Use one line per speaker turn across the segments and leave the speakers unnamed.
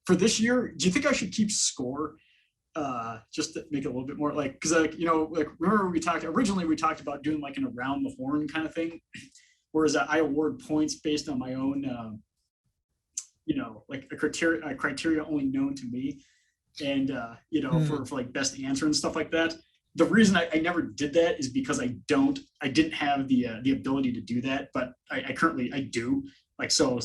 for this year, do you think I should keep score? Just to make it a little bit more because remember we talked about doing like an around the horn kind of thing, whereas I award points based on my own, like a criteria only known to me, and for like best answer and stuff like that. The reason I never did that is because I didn't have the ability to do that, but I currently do. Like so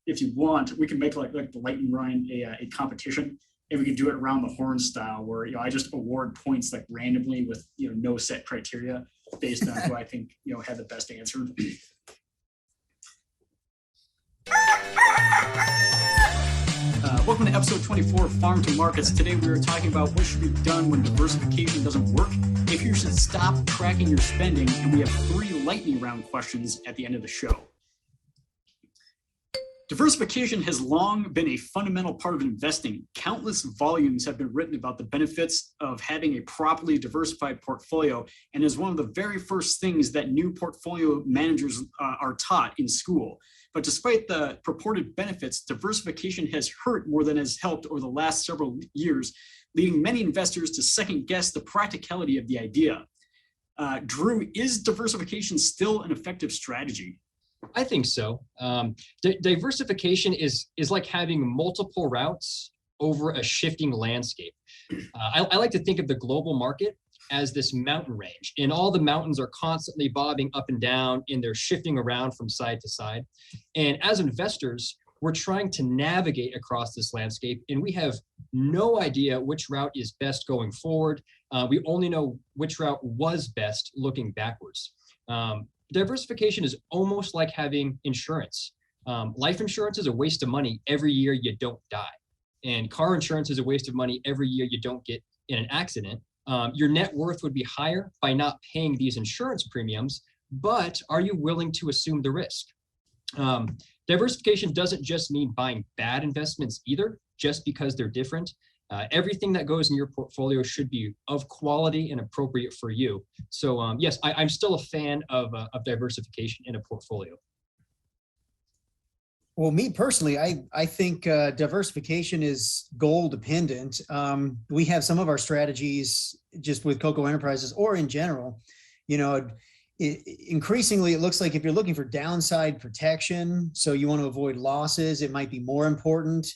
if you want, we can make like the lightning round a competition. And we could do it around the horn style where, I just award points like randomly with, no set criteria based on who I think, had the best answer. Welcome to episode 24 of Farm to Markets. Today we are talking about what should be done when diversification doesn't work, if you should stop tracking your spending, and we have 3 lightning round questions at the end of the show. Diversification has long been a fundamental part of investing. Countless volumes have been written about the benefits of having a properly diversified portfolio, and is one of the very first things that new portfolio managers are taught in school. But despite the purported benefits, diversification has hurt more than has helped over the last several years, leading many investors to second guess the practicality of the idea. Drew, is diversification still an effective strategy?
I think so. Diversification is like having multiple routes over a shifting landscape. I like to think of the global market as this mountain range, and all the mountains are constantly bobbing up and down, and they're shifting around from side to side. And as investors, we're trying to navigate across this landscape, and we have no idea which route is best going forward. We only know which route was best looking backwards. Diversification is almost like having insurance. Life insurance is a waste of money every year you don't die. And car insurance is a waste of money every year you don't get in an accident. Your net worth would be higher by not paying these insurance premiums, but are you willing to assume the risk? Diversification doesn't just mean buying bad investments either, just because they're different. Everything that goes in your portfolio should be of quality and appropriate for you. So yes, I'm still a fan of diversification in a portfolio.
Well, me personally, I think diversification is goal dependent. We have some of our strategies just with Coco Enterprises or in general, increasingly, it looks like if you're looking for downside protection, so you want to avoid losses, it might be more important.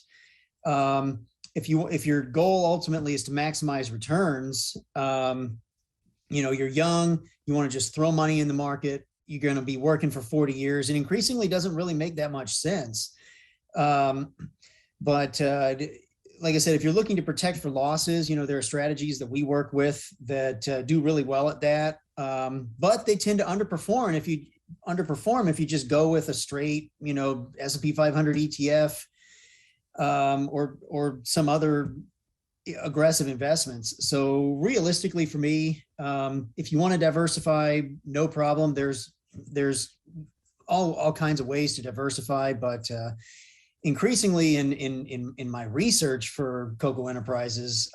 If your goal ultimately is to maximize returns, you're young, you want to just throw money in the market, you're going to be working for 40 years, and increasingly doesn't really make that much sense. But like I said, if you're looking to protect for losses, there are strategies that we work with that do really well at that. But they tend to underperform if you just go with a straight, S&P 500 ETF. Or some other aggressive investments. So realistically for me, if you want to diversify, no problem. There's all kinds of ways to diversify, but increasingly in my research for Coco Enterprises,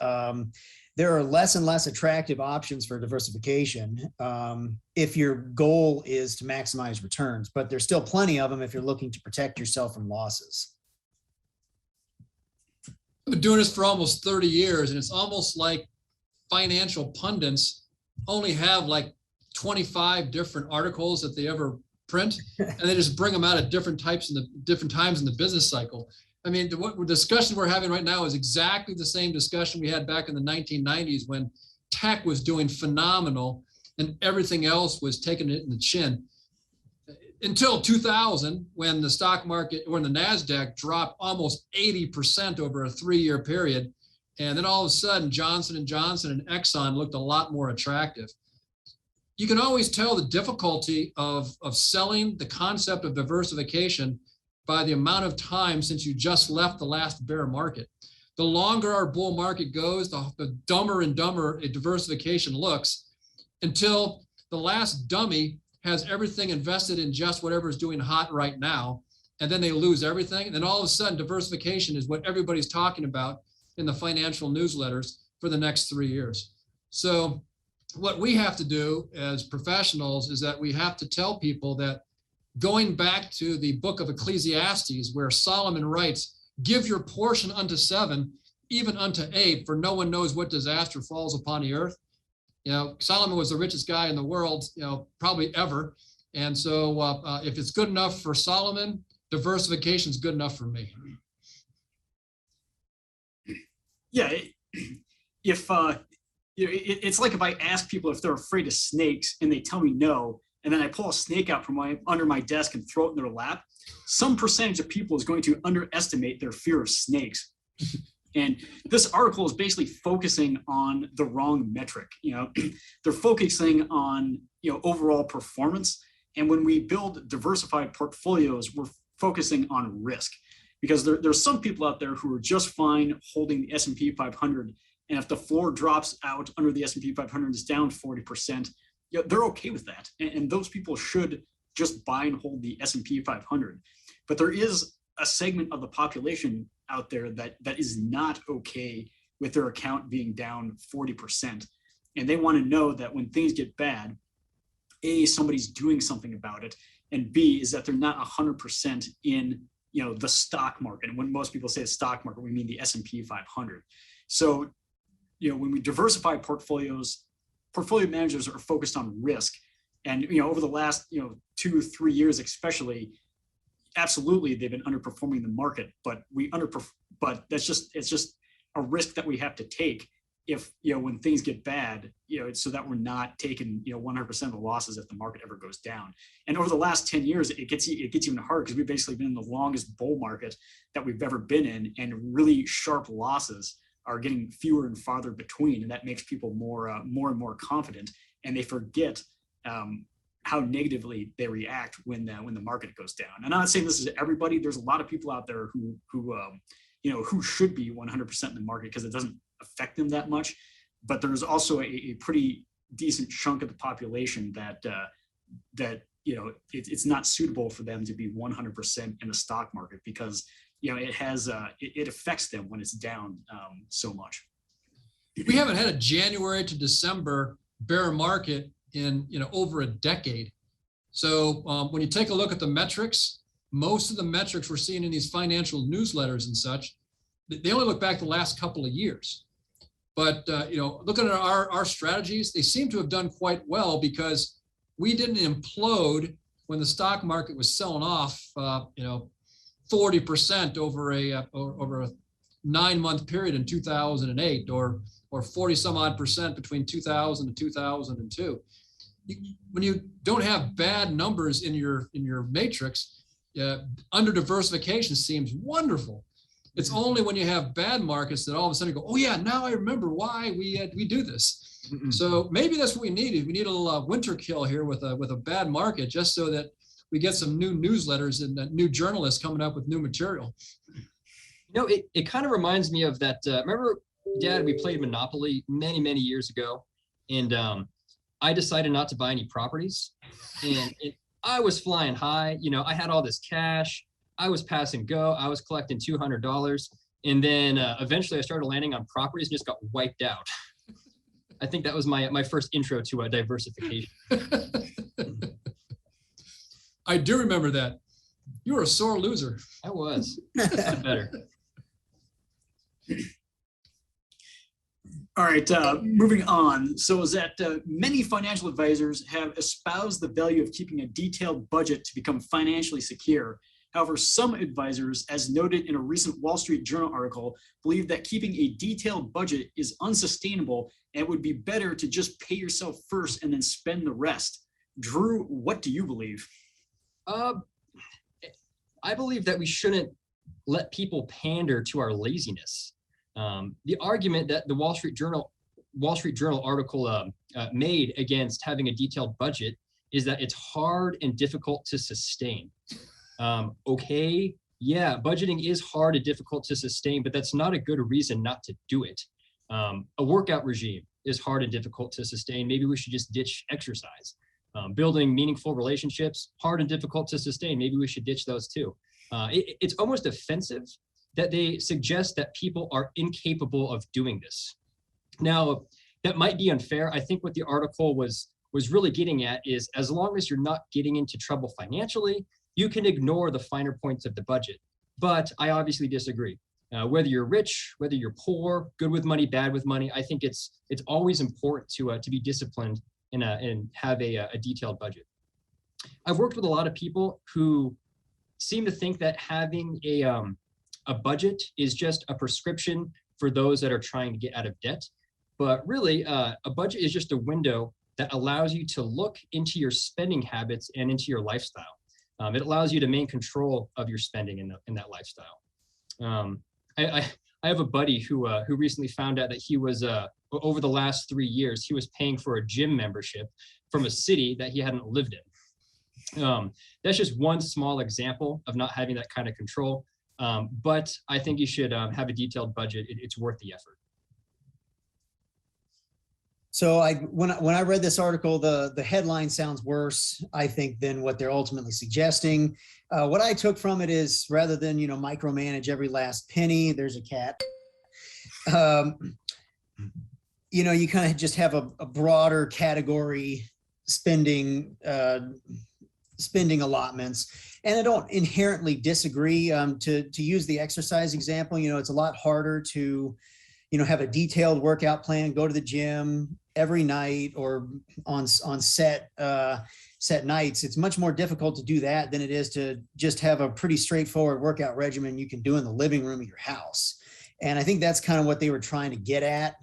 there are less and less attractive options for diversification if your goal is to maximize returns, but there's still plenty of them if you're looking to protect yourself from losses.
I've been doing this for almost 30 years, and it's almost like financial pundits only have like 25 different articles that they ever print, and they just bring them out at different times in the business cycle. I mean, what discussion we're having right now is exactly the same discussion we had back in the 1990s when tech was doing phenomenal and everything else was taking it in the chin. Until 2000, when the stock market, when the NASDAQ dropped almost 80% over a 3-year period. And then all of a sudden, Johnson & Johnson and Exxon looked a lot more attractive. You can always tell the difficulty of selling the concept of diversification by the amount of time since you just left the last bear market. The longer our bull market goes, the dumber and dumber a diversification looks, until the last dummy has everything invested in just whatever is doing hot right now, and then they lose everything. And then all of a sudden, diversification is what everybody's talking about in the financial newsletters for the next 3 years. So what we have to do as professionals is that we have to tell people that, going back to the book of Ecclesiastes, where Solomon writes, give your portion unto 7, even unto 8, for no one knows what disaster falls upon the earth. Solomon was the richest guy in the world, probably ever. And so if it's good enough for Solomon, diversification is good enough for me.
Yeah, it's like if I ask people if they're afraid of snakes and they tell me no, and then I pull a snake out from under my desk and throw it in their lap, some percentage of people is going to underestimate their fear of snakes. And this article is basically focusing on the wrong metric. They're focusing on overall performance. And when we build diversified portfolios, we're focusing on risk, because there's some people out there who are just fine holding the S&P 500. And if the floor drops out under the S&P 500 is down 40%, they're okay with that. And those people should just buy and hold the S&P 500. But there is a segment of the population out there that is not okay with their account being down 40%. And they want to know that when things get bad, A, somebody's doing something about it, and B, is that they're not 100% in the stock market. And when most people say the stock market, we mean the S&P 500. So when we diversify portfolios, portfolio managers are focused on risk. And over the last 2-3 years especially, absolutely they've been underperforming the market, but it's just a risk that we have to take if when things get bad, so that we're not taking 100% of the losses if the market ever goes down. And over the last 10 years, it gets even harder, because we've basically been in the longest bull market that we've ever been in, and really sharp losses are getting fewer and farther between, and that makes people more and more confident, and they forget how negatively they react when the market goes down. And I'm not saying this is everybody. There's a lot of people out there who should be 100% in the market because it doesn't affect them that much. But there's also a pretty decent chunk of the population that it's not suitable for them to be 100% in the stock market, because it affects them when it's down so much.
We haven't had a January to December bear market in over a decade. So when you take a look at the metrics, most of the metrics we're seeing in these financial newsletters and such, they only look back the last couple of years. But looking at our strategies, they seem to have done quite well, because we didn't implode when the stock market was selling off 40% over a 9-month period in 2008, or 40 some odd percent between 2000 and 2002. When you don't have bad numbers in your matrix, under diversification seems wonderful. It's only when you have bad markets that all of a sudden you go, oh yeah, now I remember why we do this. Mm-hmm. So maybe that's what we need. We need a little winter kill here with a bad market, just so that we get some new newsletters and new journalists coming up with new material.
It kind of reminds me of that. Remember, Dad, we played Monopoly many, many years ago, and I decided not to buy any properties, and I was flying high. I had all this cash. I was pass and go. I was collecting $200, and then eventually I started landing on properties and just got wiped out. I think that was my first intro to diversification.
I do remember that. You were a sore loser.
I was. Not better.
All right, moving on. So is that many financial advisors have espoused the value of keeping a detailed budget to become financially secure. However, some advisors, as noted in a recent Wall Street Journal article, believe that keeping a detailed budget is unsustainable and it would be better to just pay yourself first and then spend the rest. Drew, what do you believe?
I believe that we shouldn't let people pander to our laziness. The argument that the Wall Street Journal article made against having a detailed budget is that it's hard and difficult to sustain. Okay, yeah, budgeting is hard and difficult to sustain, but that's not a good reason not to do it. A workout regime is hard and difficult to sustain. Maybe we should just ditch exercise. Building meaningful relationships, hard and difficult to sustain. Maybe we should ditch those too. It's almost offensive that they suggest that people are incapable of doing this. Now, that might be unfair. I think what the article was really getting at is, as long as you're not getting into trouble financially, you can ignore the finer points of the budget. But I obviously disagree. Whether you're rich, whether you're poor, good with money, bad with money, I think it's always important to be disciplined and have a detailed budget. I've worked with a lot of people who seem to think that having a budget is just a prescription for those that are trying to get out of debt. But really, a budget is just a window that allows you to look into your spending habits and into your lifestyle. It allows you to maintain control of your spending in that lifestyle. I have a buddy who recently found out that he was over the last 3 years, he was paying for a gym membership from a city that he hadn't lived in. That's just one small example of not having that kind of control. But I think you should have a detailed budget. It's worth the effort.
So when I read this article, the headline sounds worse, I think, than what they're ultimately suggesting. What I took from it is, rather than, micromanage every last penny, there's a cat. You kind of just have a broader category spending allotments. And I don't inherently disagree. To use the exercise example, it's a lot harder to have a detailed workout plan, go to the gym every night or on set nights. It's much more difficult to do that than it is to just have a pretty straightforward workout regimen you can do in the living room of your house. And I think that's kind of what they were trying to get at.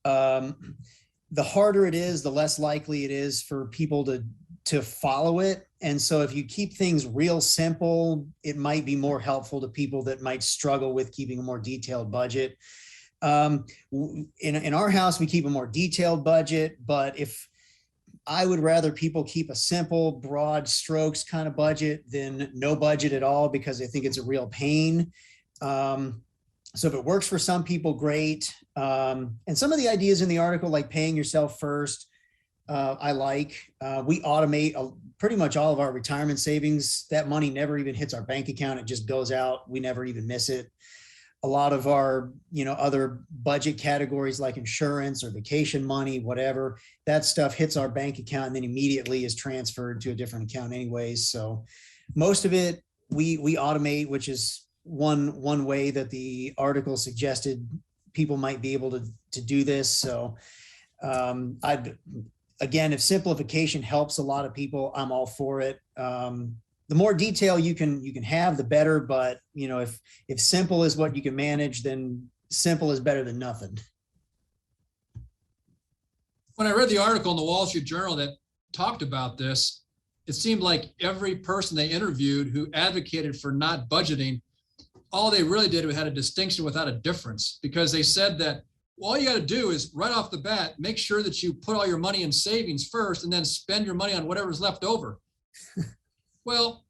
The harder it is, the less likely it is for people to follow it. And so if you keep things real simple, it might be more helpful to people that might struggle with keeping a more detailed budget. In our house, we keep a more detailed budget, but if I would rather people keep a simple, broad strokes kind of budget than no budget at all, because I think it's a real pain. So if it works for some people, great. And some of the ideas in the article, like paying yourself first, I like. We automate pretty much all of our retirement savings. That money never even hits our bank account. It just goes out. We never even miss it. A lot of our, other budget categories like insurance or vacation money, whatever, that stuff hits our bank account and then immediately is transferred to a different account anyways. So most of it we automate, which is one way that the article suggested people might be able to do this. So again, if simplification helps a lot of people, I'm all for it. The more detail you can have, the better. But if simple is what you can manage, then simple is better than nothing.
When I read the article in the Wall Street Journal that talked about this, it seemed like every person they interviewed who advocated for not budgeting, all they really did was had a distinction without a difference, because they said that all you got to do is right off the bat, make sure that you put all your money in savings first and then spend your money on whatever's left over. Well,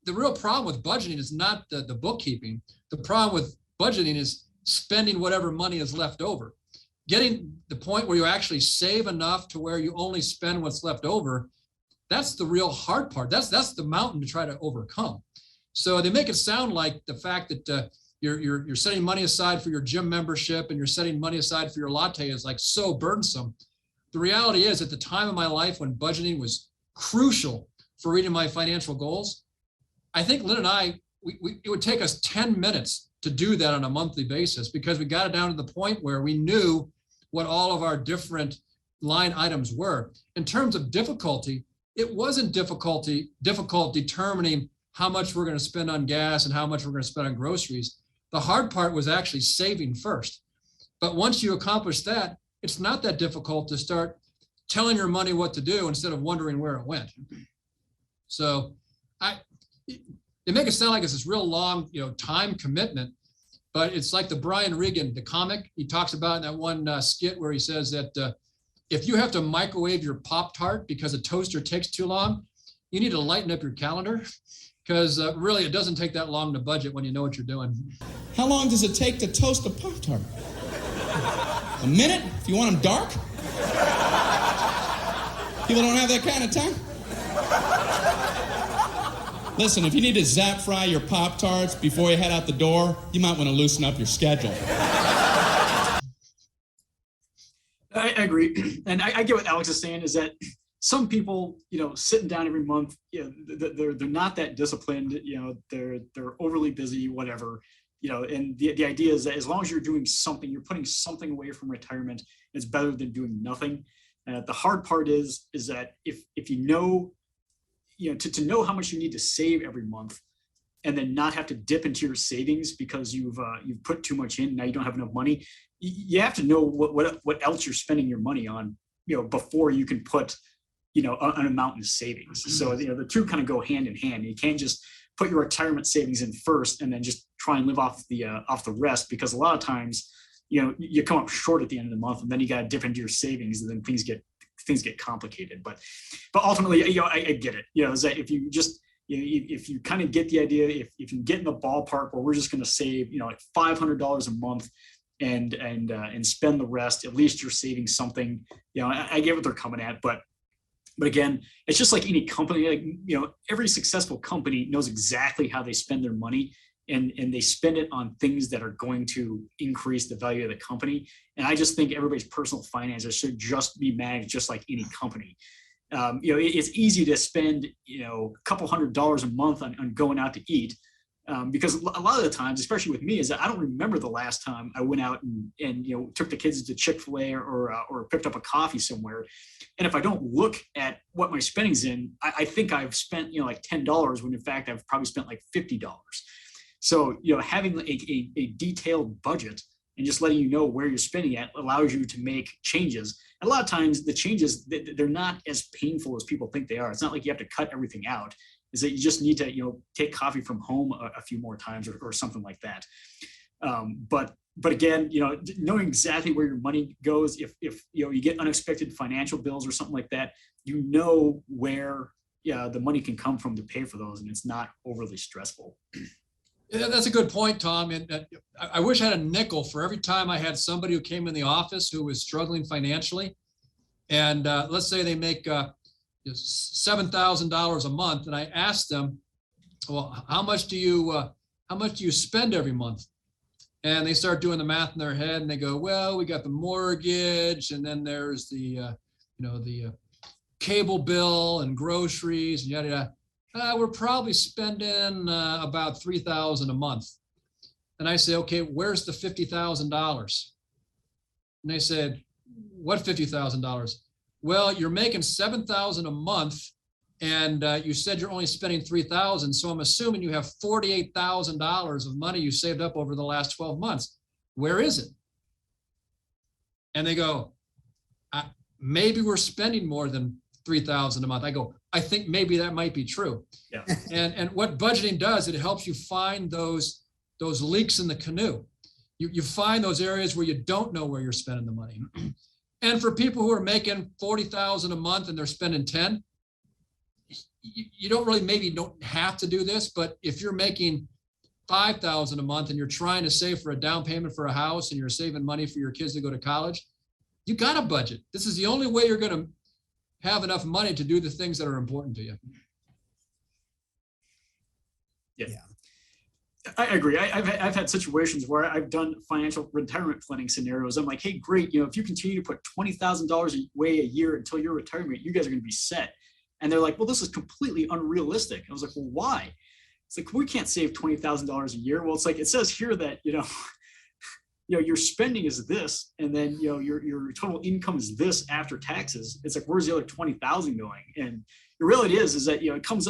the real problem with budgeting is not the bookkeeping. The problem with budgeting is spending whatever money is left over. Getting the point where you actually save enough to where you only spend what's left over, that's the real hard part. That's the mountain to try to overcome. So they make it sound like the fact that you're setting money aside for your gym membership and you're setting money aside for your latte is like so burdensome. The reality is, at the time of my life when budgeting was crucial for reaching my financial goals, I think Lynn and I, it would take us 10 minutes to do that on a monthly basis, because we got it down to the point where we knew what all of our different line items were. In terms of difficulty, it wasn't difficult determining how much we're going to spend on gas and how much we're going to spend on groceries. The hard part was actually saving first. But once you accomplish that, it's not that difficult to start telling your money what to do instead of wondering where it went. So they make it sound like it's this real long, time commitment, but it's like the Brian Regan, the comic, he talks about in that one skit where he says that if you have to microwave your Pop-Tart because a toaster takes too long, you need to lighten up your calendar, because really it doesn't take that long to budget when you know what you're doing.
How long does it take to toast a Pop-Tart? A minute, if you want them dark? People don't have that kind of time. Listen, if you need to zap fry your Pop-Tarts before you head out the door, you might want to loosen up your schedule.
I agree. And I get what Alex is saying, is that some people, sitting down every month, they're not that disciplined, they're overly busy, whatever, and the idea is that as long as you're doing something, you're putting something away from retirement, it's better than doing nothing. The hard part is that if you know, to know how much you need to save every month, and then not have to dip into your savings because you've put too much in, now you don't have enough money. You have to know what else you're spending your money on, before you can put, an amount in savings. So, the two kind of go hand in hand. You can't just put your retirement savings in first and then just try and live off the rest, because a lot of times, you come up short at the end of the month, and then you got to dip into your savings, and then things get complicated. But ultimately, I get it. Is that if you just, if you kind of get the idea, if you get in the ballpark where we're just going to save, like $500 a month and spend the rest, at least you're saving something. I get what they're coming at, but again, it's just like any company. Like, every successful company knows exactly how they spend their money, and they spend it on things that are going to increase the value of the company. And I just think everybody's personal finances should just be managed just like any company. It's easy to spend, a couple $100s a month on going out to eat, because a lot of the times, especially with me, is that I don't remember the last time I went out and took the kids to Chick-fil-A or picked up a coffee somewhere. And if I don't look at what my spending's in, I think I've spent like $10 when in fact I've probably spent like $50. So having a detailed budget and just letting you know where you're spending at allows you to make changes. And a lot of times the changes, they're not as painful as people think they are. It's not like you have to cut everything out. Is that you just need to, take coffee from home a few more times or something like that. But again, knowing exactly where your money goes, if you get unexpected financial bills or something like that, where the money can come from to pay for those, and it's not overly stressful.
Yeah, that's a good point, Tom. And I wish I had a nickel for every time I had somebody who came in the office who was struggling financially. And let's say they make $7,000 a month, and I asked them, well, how much do you spend every month? And they start doing the math in their head, and they go, well, we got the mortgage, and then there's the cable bill and groceries and yada yada. We're probably spending about $3,000 a month. And I say, okay, where's the $50,000? And they said, what $50,000? Well, you're making $7,000 a month, and you said you're only spending $3,000. So I'm assuming you have $48,000 of money you saved up over the last 12 months. Where is it? And they go, maybe we're spending more than $3,000 a month. I go, I think maybe that might be true.
Yeah.
And what budgeting does, it helps you find those leaks in the canoe. You find those areas where you don't know where you're spending the money. And for people who are making $40,000 a month and they're spending 10, you don't have to do this, but if you're making $5,000 a month and you're trying to save for a down payment for a house and you're saving money for your kids to go to college, you got to budget. This is the only way you're going to have enough money to do the things that are important to you.
Yeah. I agree. I've had situations where I've done financial retirement planning scenarios. I'm like, hey, great. If you continue to put $20,000 away a year until your retirement, you guys are going to be set. And they're like, well, this is completely unrealistic. I was like, well, why? It's like, we can't save $20,000 a year. Well, it's like, it says here that, your spending is this, and then, your total income is this after taxes. It's like, where's the other 20,000 going? And the reality is that, it comes,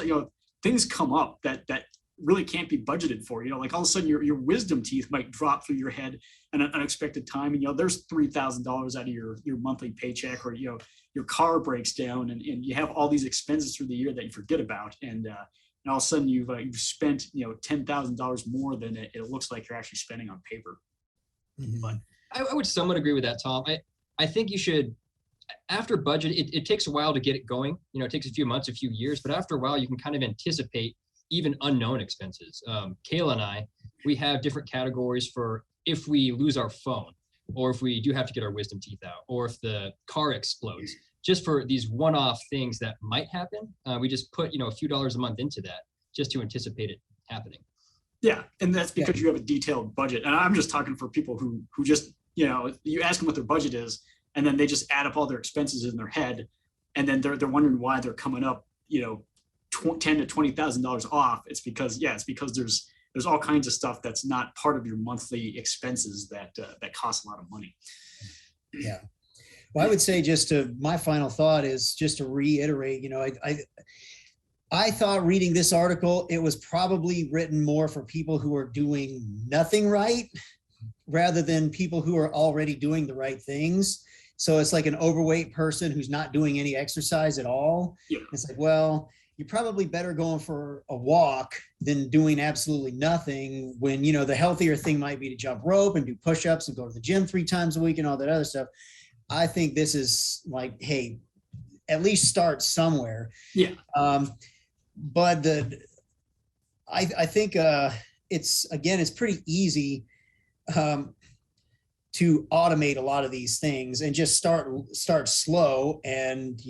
things come up that really can't be budgeted for. Like all of a sudden your wisdom teeth might drop through your head at an unexpected time, and there's $3,000 out of your monthly paycheck, or your car breaks down, and you have all these expenses through the year that you forget about, and all of a sudden you've spent $10,000 more than it looks like you're actually spending on paper.
Mhm.
But
I would somewhat agree with that, Tom. I think you should, after budget, it takes a while to get it going. It takes a few months, a few years, but after a while you can kind of anticipate even unknown expenses. Kayla and I, we have different categories for if we lose our phone, or if we do have to get our wisdom teeth out, or if the car explodes. Just for these one-off things that might happen, we just put a few dollars a month into that just to anticipate it happening.
yeah, and that's because you have a detailed budget. And I'm just talking for people who just, you ask them what their budget is, and then they just add up all their expenses in their head. and then they're wondering why they're coming up, $10,000 to $20,000 off. It's because there's all kinds of stuff that's not part of your monthly expenses that cost a lot of money.
Yeah. Well, I would say my final thought is just to reiterate, I thought reading this article, it was probably written more for people who are doing nothing right rather than people who are already doing the right things. So it's like an overweight person who's not doing any exercise at all.
Yeah.
It's like, well, you're probably better going for a walk than doing absolutely nothing when, the healthier thing might be to jump rope and do push-ups and go to the gym 3 times a week and all that other stuff. I think this is like, hey, at least start somewhere.
Yeah.
But I think it's pretty easy to automate a lot of these things and just start slow. And,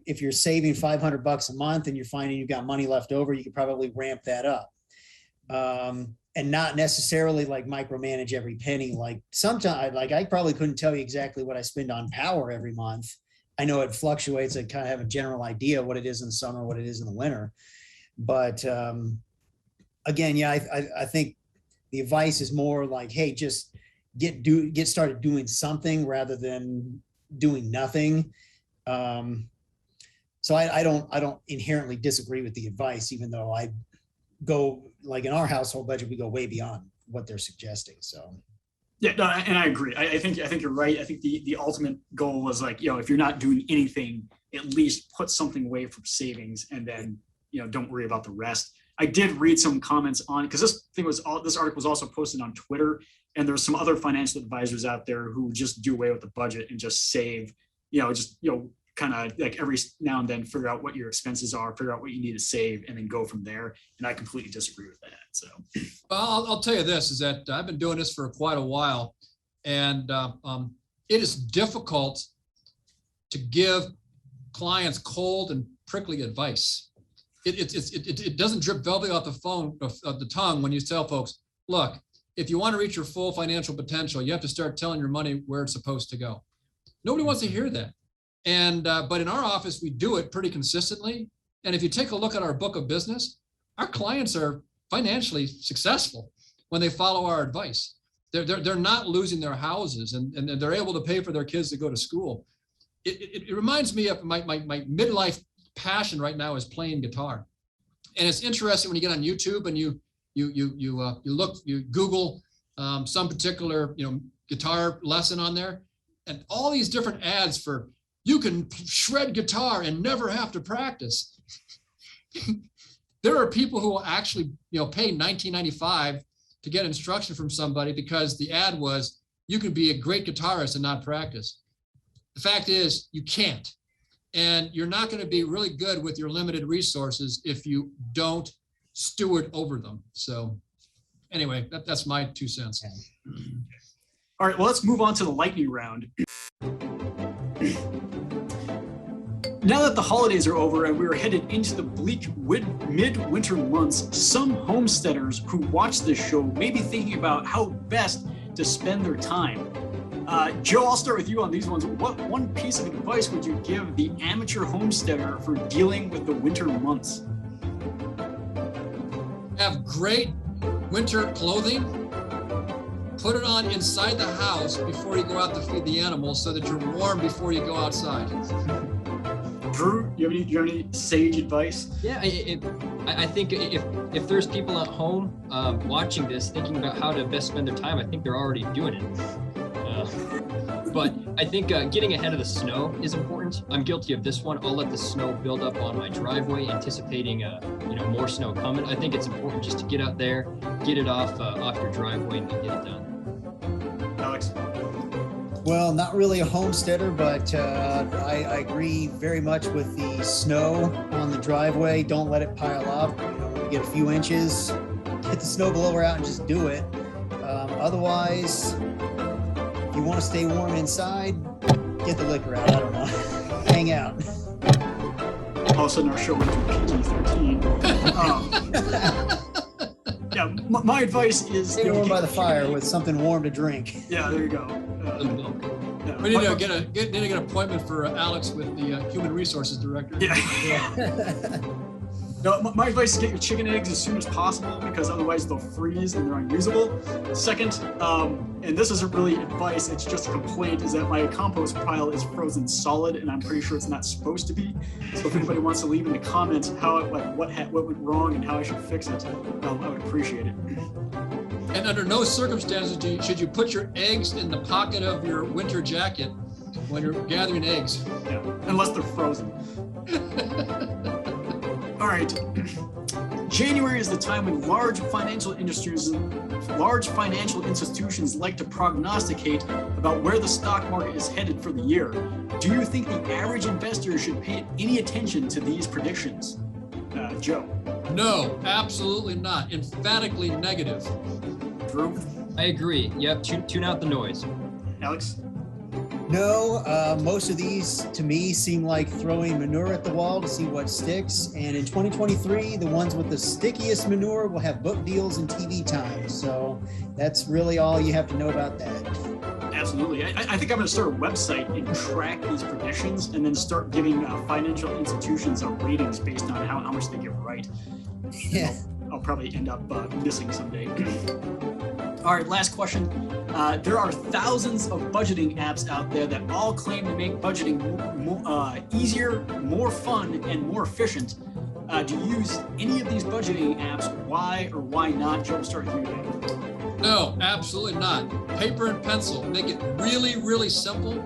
if you're saving $500 a month and you're finding you've got money left over, you could probably ramp that up. And not necessarily like micromanage every penny. Like sometimes, I probably couldn't tell you exactly what I spend on power every month. I know it fluctuates. I kind of have a general idea what it is in the summer, what it is in the winter. But again, yeah, I think the advice is more like, hey, just get started doing something rather than doing nothing. So I don't inherently disagree with the advice, even though I go, like in our household budget, we go way beyond what they're suggesting. So
yeah, no, and I agree. I think you're right. I think the ultimate goal was like, if you're not doing anything, at least put something away from savings, and then don't worry about the rest. I did read some comments on, because this article was also posted on Twitter, and there's some other financial advisors out there who just do away with the budget and just save, kind of like every now and then figure out what your expenses are, figure out what you need to save, and then go from there. And I completely disagree with that. So,
well, I'll tell you this, is that I've been doing this for quite a while, and it is difficult to give clients cold and prickly advice. It doesn't drip velvet off the tongue when you tell folks, look, if you want to reach your full financial potential, you have to start telling your money where it's supposed to go. Nobody wants to hear that. And but in our office, we do it pretty consistently. And if you take a look at our book of business, our clients are financially successful when they follow our advice. They're not losing their houses, and they're able to pay for their kids to go to school. It reminds me of my midlife passion right now is playing guitar. And it's interesting when you get on YouTube and you Google some particular guitar lesson on there, and all these different ads for you can shred guitar and never have to practice. There are people who will actually pay $19.95 to get instruction from somebody because the ad was you can be a great guitarist and not practice. The fact is you can't. And you're not going to be really good with your limited resources if you don't steward over them. So anyway, that's my 2 cents.
All right, well, let's move on to the lightning round. Now that the holidays are over and we're headed into the bleak midwinter months, some homesteaders who watch this show may be thinking about how best to spend their time. Joe, I'll start with you on these ones. What one piece of advice would you give the amateur homesteader for dealing with the winter months?
Have great winter clothing. Put it on inside the house before you go out to feed the animals so that you're warm before you go outside.
Drew, you have any sage advice?
Yeah, I think if there's people at home watching this, thinking about how to best spend their time, I think they're already doing it. But I think getting ahead of the snow is important. I'm guilty of this one. I'll let the snow build up on my driveway, anticipating more snow coming. I think it's important just to get out there, get it off your driveway, and get it done.
Alex?
Well, not really a homesteader, but I agree very much with the snow on the driveway. Don't let it pile up. When you get a few inches, get the snow blower out and just do it. Otherwise, if you want to stay warm inside, get the liquor out. I don't know. Hang out.
All of a sudden, our show went to PG-13. Yeah, my advice is.
Stay warm by the fire with something warm to drink.
Yeah, there you go. Yeah,
We need to get an appointment for Alex with the Human Resources Director.
Yeah. No, my advice is get your chicken eggs as soon as possible because otherwise they'll freeze and they're unusable. Second, and this isn't really advice, it's just a complaint, is that my compost pile is frozen solid and I'm pretty sure it's not supposed to be. So if anybody wants to leave in the comments how what went wrong and how I should fix it, I would appreciate it.
And under no circumstances should you put your eggs in the pocket of your winter jacket when you're gathering eggs.
Yeah, unless they're frozen. All right. January is the time when large financial institutions like to prognosticate about where the stock market is headed for the year. Do you think the average investor should pay any attention to these predictions? Joe?
No, absolutely not. Emphatically negative.
Drew?
I agree. Yep, tune out the noise.
Alex?
No, most of these to me seem like throwing manure at the wall to see what sticks. And in 2023, the ones with the stickiest manure will have book deals and TV time. So that's really all you have to know about that.
Absolutely. I think I'm going to start a website and track these predictions and then start giving financial institutions ratings based on how much they get right.
Yeah.
I'll probably end up missing someday. All right, last question. There are thousands of budgeting apps out there that all claim to make budgeting easier, more fun, and more efficient. Do you use any of these budgeting apps? Why or why not? Joe, start with you today.
No, absolutely not. Paper and pencil. Make it really, really simple.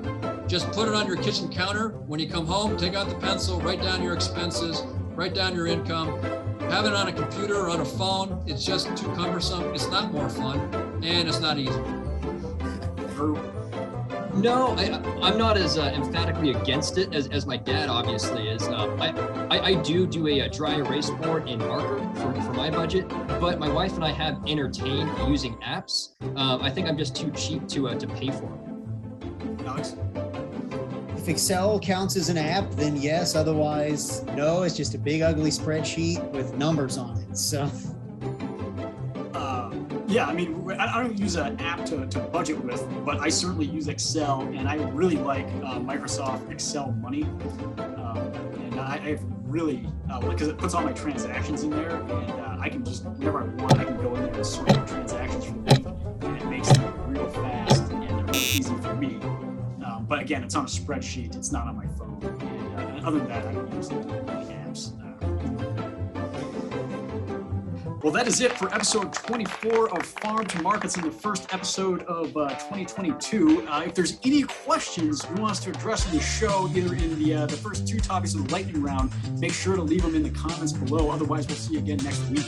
Just put it on your kitchen counter. When you come home, take out the pencil, write down your expenses, write down your income. Have it on a computer or on a phone. It's just too cumbersome. It's not more fun, and it's not easy.
No, I'm not as emphatically against it as my dad obviously is. I do a dry erase board in marker for my budget, but my wife and I have entertained using apps. I think I'm just too cheap to pay for them.
Alex?
If Excel counts as an app, then yes. Otherwise, no. It's just a big ugly spreadsheet with numbers on it. So.
Yeah, I mean, I don't use an app to budget with, but I certainly use Excel, and I really like Microsoft Excel Money. And I've really, because it puts all my transactions in there, and I can just, whenever I want, I can go in there and sort the transactions for the week, and it makes them real fast, and they're real easy for me. But again, it's on a spreadsheet, it's not on my phone. And other than that, I don't use any apps. Well, that is it for episode 24 of Farm to Markets in the first episode of 2022. If there's any questions you want us to address in the show, either in the first two topics of the lightning round, make sure to leave them in the comments below. Otherwise, we'll see you again next week.